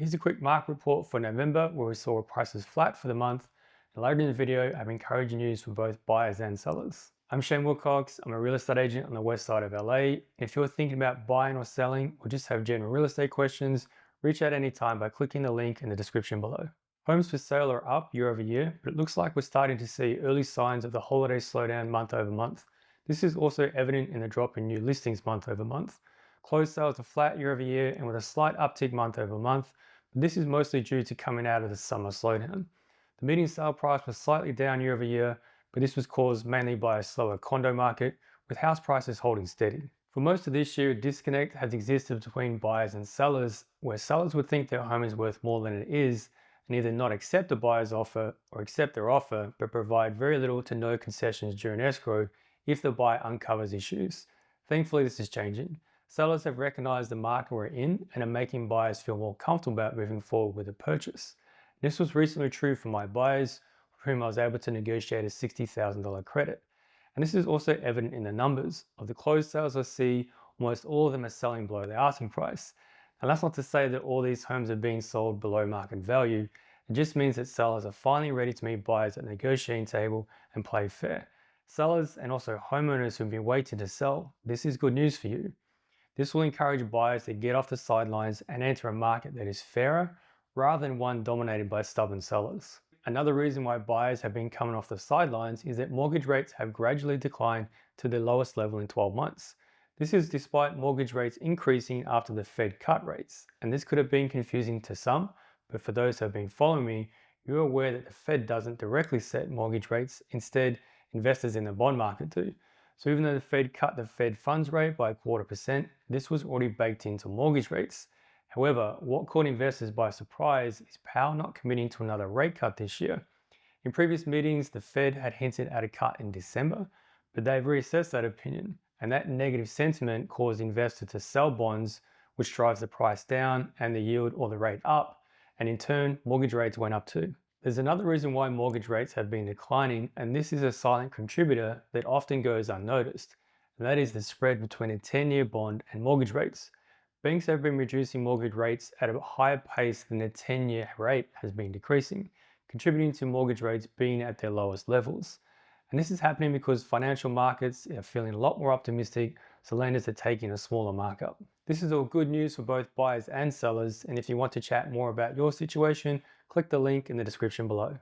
Here's a quick market report for November where we saw prices flat for the month. And later in the video, I have encouraging news for both buyers and sellers. I'm Shane Willcox. I'm a real estate agent on the west side of LA. If you're thinking about buying or selling or just have general real estate questions, reach out anytime by clicking the link in the description below. Homes for sale are up year over year, but it looks like we're starting to see early signs of the holiday slowdown month over month. This is also evident in the drop in new listings month over month. Closed sales are flat year over year and with a slight uptick month over month, but this is mostly due to coming out of the summer slowdown. The median sale price was slightly down year over year, but this was caused mainly by a slower condo market, with house prices holding steady. For most of this year, a disconnect has existed between buyers and sellers, where sellers would think their home is worth more than it is, and either not accept a buyer's offer or accept their offer, but provide very little to no concessions during escrow if the buyer uncovers issues. Thankfully, this is changing. Sellers have recognized the market we're in and are making buyers feel more comfortable about moving forward with a purchase. This was recently true for my buyers, with whom I was able to negotiate a $60,000 credit. And this is also evident in the numbers. Of the closed sales I see, almost all of them are selling below the asking price. And that's not to say that all these homes are being sold below market value. It just means that sellers are finally ready to meet buyers at the negotiating table and play fair. Sellers and also homeowners who've been waiting to sell, this is good news for you. This will encourage buyers to get off the sidelines and enter a market that is fairer rather than one dominated by stubborn sellers. Another reason why buyers have been coming off the sidelines is that mortgage rates have gradually declined to their lowest level in 12 months. This is despite mortgage rates increasing after the Fed cut rates, and this could have been confusing to some, but for those who have been following me, you're aware that the Fed doesn't directly set mortgage rates, instead investors in the bond market do. So even though the Fed cut the Fed funds rate by 0.25%, this was already baked into mortgage rates. However, what caught investors by surprise is Powell not committing to another rate cut this year. In previous meetings, the Fed had hinted at a cut in December, but they've reassessed that opinion. And that negative sentiment caused investors to sell bonds, which drives the price down and the yield or the rate up, and in turn, mortgage rates went up too. There's another reason why mortgage rates have been declining, and this is a silent contributor that often goes unnoticed, and that is the spread between a 10-year bond and mortgage rates. Banks have been reducing mortgage rates at a higher pace than the 10-year rate has been decreasing, contributing to mortgage rates being at their lowest levels. And this is happening because financial markets are feeling a lot more optimistic, so lenders are taking a smaller markup. This is all good news for both buyers and sellers, and if you want to chat more about your situation, click the link in the description below.